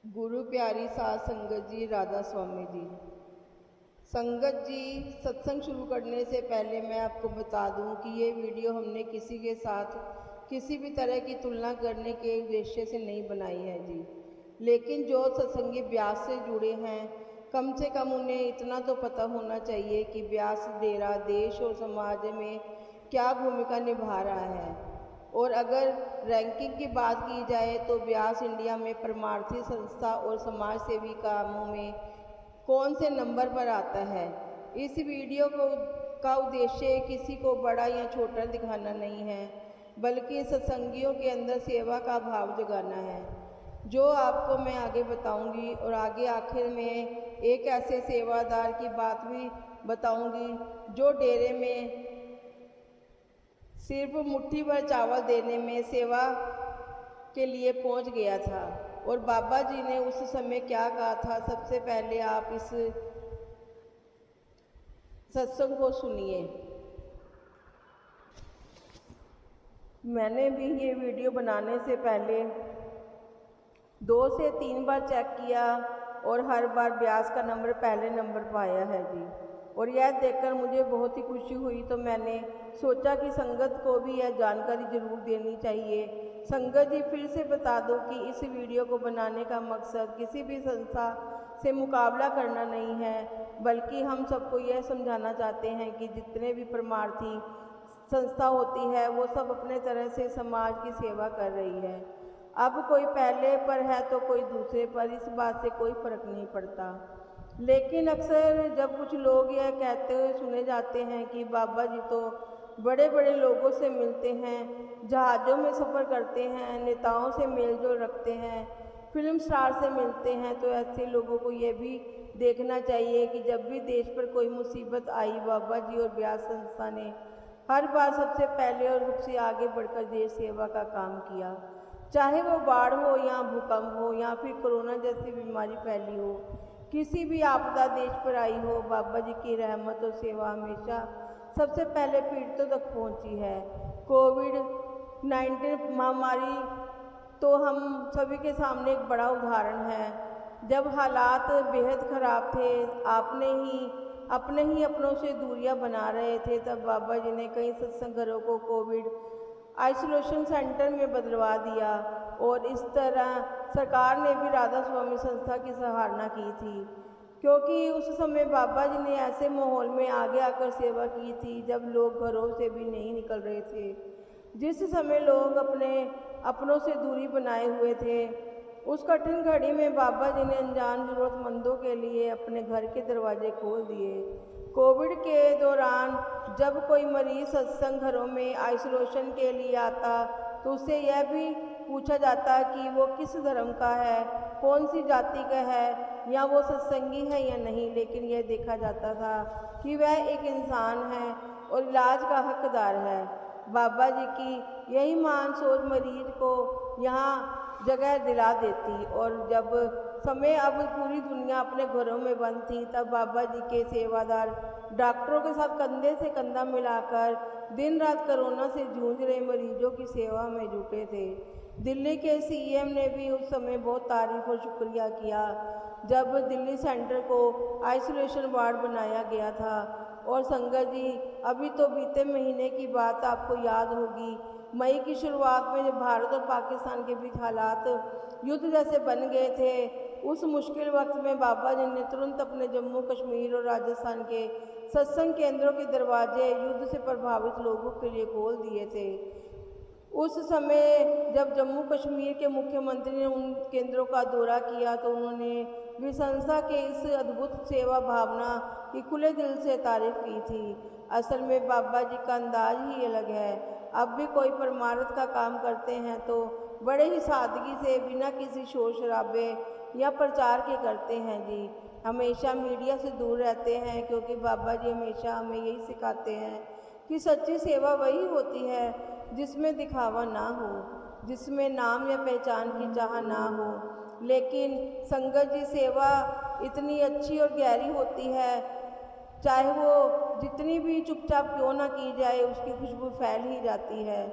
गुरु प्यारी साध संगत जी, राधा स्वामी जी। संगत जी, सत्संग शुरू करने से पहले मैं आपको बता दूं कि ये वीडियो हमने किसी के साथ किसी भी तरह की तुलना करने के उद्देश्य से नहीं बनाई है जी। लेकिन जो सत्संगी ब्यास से जुड़े हैं, कम से कम उन्हें इतना तो पता होना चाहिए कि ब्यास डेरा देश और समाज में क्या भूमिका निभा रहा है। और अगर रैंकिंग की बात की जाए तो ब्यास इंडिया में परमार्थी संस्था और समाज सेवी कामों में कौन से नंबर पर आता है। इस वीडियो का उद्देश्य किसी को बड़ा या छोटा दिखाना नहीं है, बल्कि सत्संगियों के अंदर सेवा का भाव जगाना है, जो आपको मैं आगे बताऊंगी। और आगे आखिर में एक ऐसे सेवादार की बात भी बताऊंगी जो डेरे में सिर्फ मुट्ठी भर चावल देने में सेवा के लिए पहुंच गया था, और बाबा जी ने उस समय क्या कहा था। सबसे पहले आप इस सत्संग को सुनिए। मैंने भी ये वीडियो बनाने से पहले 2 से 3 बार चेक किया और हर बार ब्यास का नंबर पहले नंबर पर आया है जी। और यह देखकर मुझे बहुत ही खुशी हुई, तो मैंने सोचा कि संगत को भी यह जानकारी जरूर देनी चाहिए। संगत जी, फिर से बता दो कि इस वीडियो को बनाने का मकसद किसी भी संस्था से मुकाबला करना नहीं है, बल्कि हम सबको यह समझाना चाहते हैं कि जितने भी परमार्थी संस्था होती है वो सब अपने तरह से समाज की सेवा कर रही है। अब कोई पहले पर है तो कोई दूसरे पर, इस बात से कोई फर्क नहीं पड़ता। लेकिन अक्सर जब कुछ लोग यह कहते हुए सुने जाते हैं कि बाबा जी तो बड़े बड़े लोगों से मिलते हैं, जहाज़ों में सफ़र करते हैं, नेताओं से मेलजोल रखते हैं, फिल्म स्टार से मिलते हैं, तो ऐसे लोगों को ये भी देखना चाहिए कि जब भी देश पर कोई मुसीबत आई, बाबा जी और ब्यास संस्था ने हर बार सबसे पहले और सबसे आगे बढ़कर देश सेवा का काम किया। चाहे वो बाढ़ हो या भूकंप हो या फिर कोरोना जैसी बीमारी फैली हो, किसी भी आपदा देश पर आई हो, बाबा जी की रहमत और सेवा हमेशा सबसे पहले पीड़ितों तक पहुंची है। कोविड-19 महामारी तो हम सभी के सामने एक बड़ा उदाहरण है। जब हालात बेहद ख़राब थे, अपने ही अपनों से दूरियां बना रहे थे, तब बाबा जी ने कई सत्संग घरों को कोविड आइसोलेशन सेंटर में बदलवा दिया। और इस तरह सरकार ने भी राधा स्वामी संस्था की सराहना की थी, क्योंकि उस समय बाबा जी ने ऐसे माहौल में आगे आकर सेवा की थी जब लोग घरों से भी नहीं निकल रहे थे, जिस समय लोग अपनों से दूरी बनाए हुए थे। उस कठिन घड़ी में बाबा जी ने अनजान ज़रूरतमंदों के लिए अपने घर के दरवाजे खोल दिए। कोविड के दौरान जब कोई मरीज सत्संग घरों में आइसोलेशन के लिए आता तो उससे यह भी पूछा जाता कि वो किस धर्म का है, कौन सी जाति का है, या वो सत्संगी है या नहीं। लेकिन यह देखा जाता था कि वह एक इंसान है और इलाज का हकदार है। बाबा जी की यही महान सोच मरीज को यहाँ जगह दिला देती। और जब समय अब पूरी दुनिया अपने घरों में बंद थी, तब बाबा जी के सेवादार डॉक्टरों के साथ कंधे से कंधा मिलाकर दिन रात कोरोना से जूझ रहे मरीजों की सेवा में जुटे थे। दिल्ली के सीएम ने भी उस समय बहुत तारीफ और शुक्रिया किया जब दिल्ली सेंटर को आइसोलेशन वार्ड बनाया गया था। और संगत जी, अभी तो बीते महीने की बात आपको याद होगी, मई की शुरुआत में जब भारत और पाकिस्तान के बीच हालात युद्ध जैसे बन गए थे, उस मुश्किल वक्त में बाबा जी ने तुरंत अपने जम्मू कश्मीर और राजस्थान के सत्संग केंद्रों के दरवाजे युद्ध से प्रभावित लोगों के लिए खोल दिए थे। उस समय जब जम्मू कश्मीर के मुख्यमंत्री ने उन केंद्रों का दौरा किया तो उन्होंने भी संस्था के इस अद्भुत सेवा भावना की खुले दिल से तारीफ की थी। असल में बाबा जी का अंदाज ही अलग है। अब भी कोई परमार्थ का काम करते हैं तो बड़े ही सादगी से, बिना किसी शोर शराबे या प्रचार के करते हैं जी। हमेशा मीडिया से दूर रहते हैं, क्योंकि बाबा जी हमेशा हमें यही सिखाते हैं कि सच्ची सेवा वही होती है जिसमें दिखावा ना हो, जिसमें नाम या पहचान की चाह ना हो। लेकिन संगत जी, सेवा इतनी अच्छी और गहरी होती है, चाहे वो जितनी भी चुपचाप क्यों ना की जाए, उसकी खुशबू फैल ही जाती है।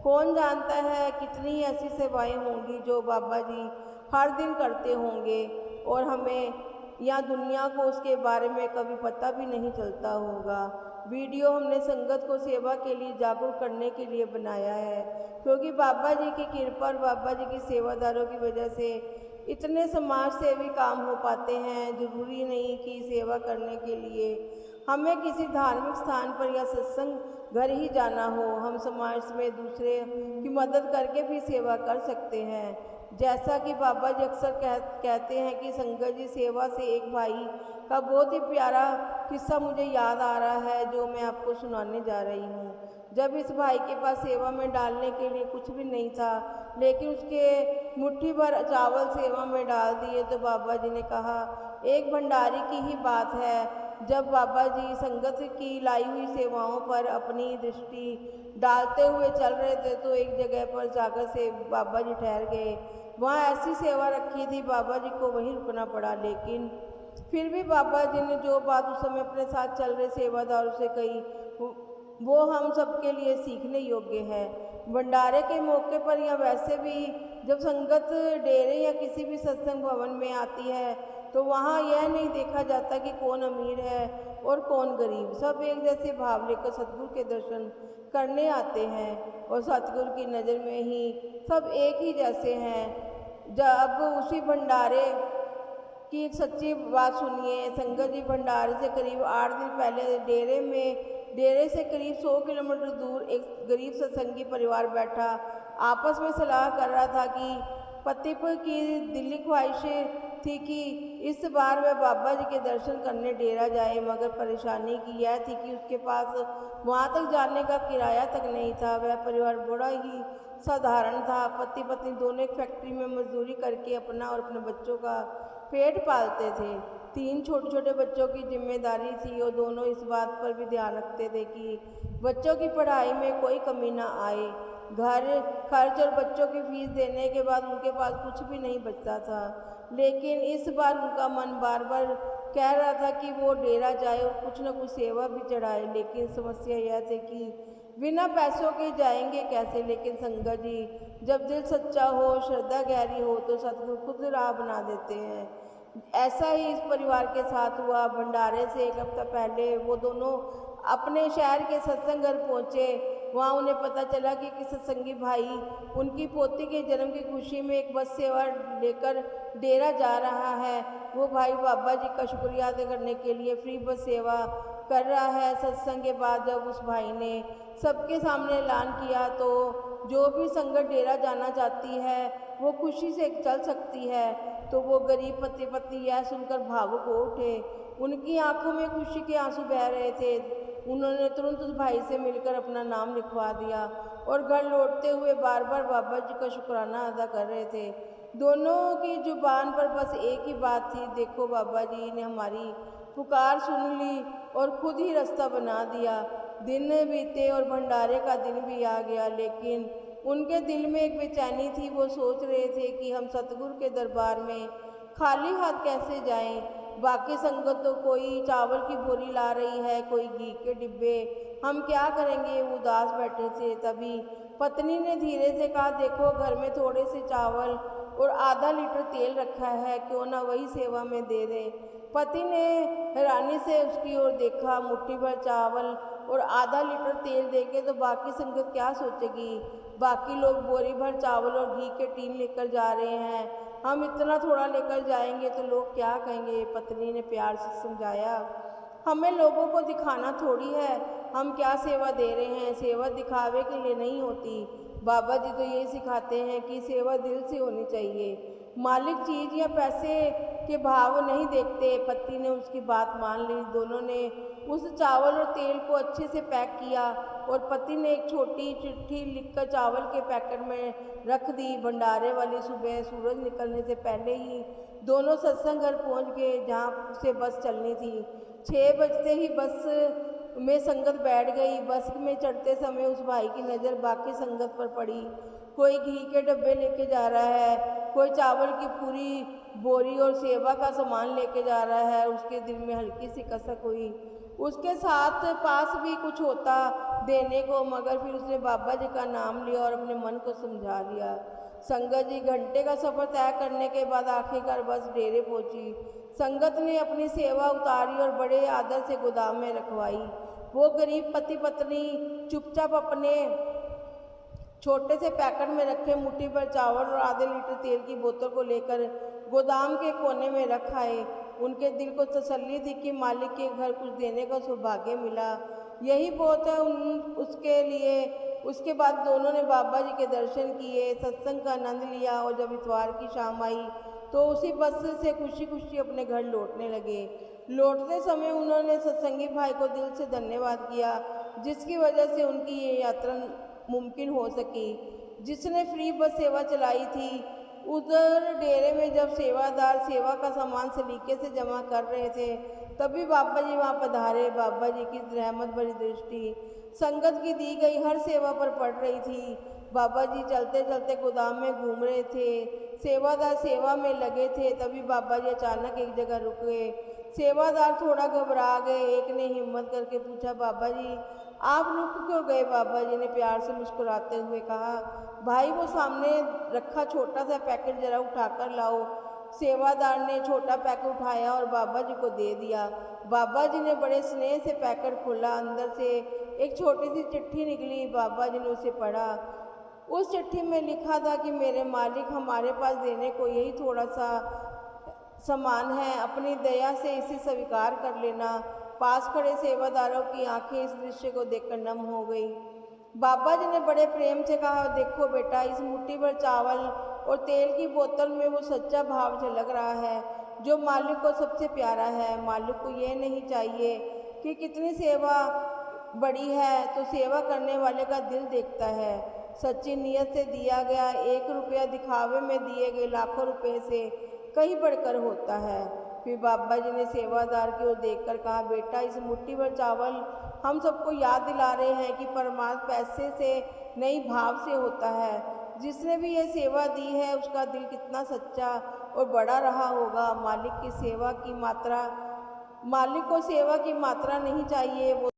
कौन जानता है कितनी ऐसी सेवाएं होंगी जो बाबा जी हर दिन करते होंगे और हमें या दुनिया को उसके बारे में कभी पता भी नहीं चलता होगा। वीडियो हमने संगत को सेवा के लिए जागरूक करने के लिए बनाया है, क्योंकि बाबा जी की कृपा और बाबा जी की सेवादारों की वजह से इतने समाज सेवी काम हो पाते हैं। जरूरी नहीं कि सेवा करने के लिए हमें किसी धार्मिक स्थान पर या सत्संग घर ही जाना हो, हम समाज में दूसरे की मदद करके भी सेवा कर सकते हैं। जैसा कि बाबा जी अक्सर कहते हैं कि संगत जी सेवा से एक भाई का बहुत ही प्यारा किस्सा मुझे याद आ रहा है, जो मैं आपको सुनाने जा रही हूँ। जब इस भाई के पास सेवा में डालने के लिए कुछ भी नहीं था, लेकिन उसके मुट्ठी भर चावल सेवा में डाल दिए, तो बाबा जी ने कहा, एक भंडारी की ही बात है। जब बाबा जी संगत की लाई हुई सेवाओं पर अपनी दृष्टि डालते हुए चल रहे थे, तो एक जगह पर जाकर से बाबा जी ठहर गए। वहाँ ऐसी सेवा रखी थी, बाबा जी को वहीं रुकना पड़ा। लेकिन फिर भी बाबा जी ने जो बात उस समय अपने साथ चल रहे सेवादारों से कही, वो हम सबके लिए सीखने योग्य है। भंडारे के मौके पर या वैसे भी जब संगत डेरे या किसी भी सत्संग भवन में आती है, तो वहाँ यह नहीं देखा जाता कि कौन अमीर है और कौन गरीब। सब एक जैसे भाव लेकर सतगुरु के दर्शन करने आते हैं और सतगुरु की नज़र में ही सब एक ही जैसे हैं। जब उसी भंडारे की एक सच्ची बात सुनिए। संगत जी भंडारे से करीब 8 दिन पहले डेरे से करीब 100 किलोमीटर दूर एक गरीब सत्संगी परिवार बैठा आपस में सलाह कर रहा था कि पति की दिली ख्वाहिश थी कि इस बार वह बाबा जी के दर्शन करने डेरा जाए, मगर परेशानी की यह थी कि उसके पास वहाँ तक जाने का किराया तक नहीं था। वह परिवार बड़ा ही साधारण था। पति पत्नी दोनों एक फैक्ट्री में मजदूरी करके अपना और अपने बच्चों का पेट पालते थे। 3 छोटे छोटे बच्चों की जिम्मेदारी थी और दोनों इस बात पर भी ध्यान रखते थे कि बच्चों की पढ़ाई में कोई कमी ना आए। घर खर्च और बच्चों की फीस देने के बाद उनके पास कुछ भी नहीं बचता था। लेकिन इस बार उनका मन बार बार कह रहा था कि वो डेरा जाए और कुछ न कुछ सेवा भी चढ़ाए। लेकिन समस्या यह थी कि बिना पैसों के जाएंगे कैसे। लेकिन संगत जी, जब दिल सच्चा हो, श्रद्धा गहरी हो, तो सतगुरु खुद राह बना देते हैं। ऐसा ही इस परिवार के साथ हुआ। भंडारे से एक हफ्ता पहले वो दोनों अपने शहर के सत्संग घर पहुँचे। वहाँ उन्हें पता चला कि सत्संगी भाई उनकी पोती के जन्म की खुशी में एक बस सेवा लेकर डेरा जा रहा है। वो भाई बाबा जी का शुक्रिया अदा करने के लिए फ्री बस सेवा कर रहा है। सत्संग के बाद जब उस भाई ने सबके सामने ऐलान किया, तो जो भी संगत डेरा जाना चाहती है वो खुशी से चल सकती है, तो वो गरीब पति पत्नी यह सुनकर भावुक हो उठे। उनकी आंखों में खुशी के आंसू बह रहे थे। उन्होंने तुरंत उस भाई से मिलकर अपना नाम लिखवा दिया और घर लौटते हुए बार बार बाबा जी का शुक्राना अदा कर रहे थे। दोनों की जुबान पर बस एक ही बात थी, देखो बाबा जी ने हमारी पुकार सुन ली और खुद ही रास्ता बना दिया। दिन बीते और भंडारे का दिन भी आ गया, लेकिन उनके दिल में एक बेचैनी थी। वो सोच रहे थे कि हम सतगुरु के दरबार में खाली हाथ कैसे जाएं। बाकी संगत तो कोई चावल की बोरी ला रही है, कोई घी के डिब्बे, हम क्या करेंगे। वो उदास बैठे थे। तभी पत्नी ने धीरे से कहा, देखो घर में थोड़े से चावल और आधा लीटर तेल रखा है, क्यों ना वही सेवा में दे दें। पति ने हैरानी से उसकी ओर देखा। मुट्ठी भर चावल और आधा लीटर तेल देंगे तो बाकी संगत क्या सोचेगी। बाकी लोग बोरी भर चावल और घी के टीन लेकर जा रहे हैं, हम इतना थोड़ा लेकर जाएंगे तो लोग क्या कहेंगे। पत्नी ने प्यार से समझाया, हमें लोगों को दिखाना थोड़ी है, हम क्या सेवा दे रहे हैं, सेवा दिखावे के लिए नहीं होती। बाबा जी तो यही सिखाते हैं कि सेवा दिल से होनी चाहिए। मालिक चीज़ या पैसे के भाव नहीं देखते। पति ने उसकी बात मान ली। दोनों ने उस चावल और तेल को अच्छे से पैक किया और पति ने एक छोटी चिट्ठी लिखकर चावल के पैकेट में रख दी। भंडारे वाली सुबह सूरज निकलने से पहले ही दोनों सत्संग घर पहुँच गए, जहाँ से बस चलनी थी। 6 बजते ही बस में संगत बैठ गई। बस में चढ़ते समय उस भाई की नज़र बाकी संगत पर पड़ी। कोई घी के डब्बे लेके जा रहा है, कोई चावल की पूरी बोरी और सेवा का सामान लेके जा रहा है। उसके दिल में हल्की सी कसक हुई। उसके साथ पास भी कुछ होता देने को, मगर फिर उसने बाबा जी का नाम लिया और अपने मन को समझा लिया। संगत जी घंटे का सफ़र तय करने के बाद आखिरकार बस डेरे पहुंची। संगत ने अपनी सेवा उतारी और बड़े आदर से गोदाम में रखवाई। वो गरीब पति पत्नी चुपचाप अपने छोटे से पैकेट में रखे मुट्ठी भर चावल और आधे लीटर तेल की बोतल को लेकर गोदाम के कोने में रख आए। उनके दिल को तसल्ली थी कि मालिक के घर कुछ देने का सौभाग्य मिला, यही बहुत है उसके लिए। उसके बाद दोनों ने बाबा जी के दर्शन किए, सत्संग का आनंद लिया और जब इतवार की शाम आई तो उसी बस से खुशी खुशी अपने घर लौटने लगे। लौटते समय उन्होंने सत्संगी भाई को दिल से धन्यवाद किया, जिसकी वजह से उनकी ये यात्रा मुमकिन हो सकी, जिसने फ्री बस सेवा चलाई थी। उधर डेरे में जब सेवादार सेवा का सामान सलीके से जमा कर रहे थे, तभी बाबा जी वहाँ पधारे। बाबा जी की रहमत भरी दृष्टि संगत की दी गई हर सेवा पर पड़ रही थी। बाबा जी चलते चलते गोदाम में घूम रहे थे, सेवादार सेवा में लगे थे। तभी बाबा जी अचानक एक जगह रुक गए। सेवादार थोड़ा घबरा गए। एक ने हिम्मत करके पूछा, बाबा जी आप रुक क्यों गए? बाबा जी ने प्यार से मुस्कुराते हुए कहा, भाई वो सामने रखा छोटा सा पैकेट जरा उठाकर लाओ। सेवादार ने छोटा पैकेट उठाया और बाबा जी को दे दिया। बाबा जी ने बड़े स्नेह से पैकेट खोला, अंदर से एक छोटी सी चिट्ठी निकली। बाबा जी ने उसे पढ़ा। उस चिट्ठी में लिखा था कि मेरे मालिक, हमारे पास देने को यही थोड़ा सा सामान है, अपनी दया से इसे स्वीकार कर लेना। पास खड़े सेवादारों की आंखें इस दृश्य को देखकर नम हो गई। बाबा जी ने बड़े प्रेम से कहा, देखो बेटा, इस मुट्ठी भर चावल और तेल की बोतल में वो सच्चा भाव झलक रहा है जो मालिक को सबसे प्यारा है। मालिक को ये नहीं चाहिए कि कितनी सेवा बड़ी है, तो सेवा करने वाले का दिल देखता है। सच्ची नीयत से दिया गया 1 रुपया दिखावे में दिए गए लाखों रुपए से कहीं बढ़कर होता है। फिर बाबा जी ने सेवादार की ओर देखकर कहा, बेटा, इस मुट्ठी भर चावल हम सबको याद दिला रहे हैं कि परमात्मा पैसे से नहीं, भाव से होता है। जिसने भी ये सेवा दी है उसका दिल कितना सच्चा और बड़ा रहा होगा। मालिक को सेवा की मात्रा नहीं चाहिए, वो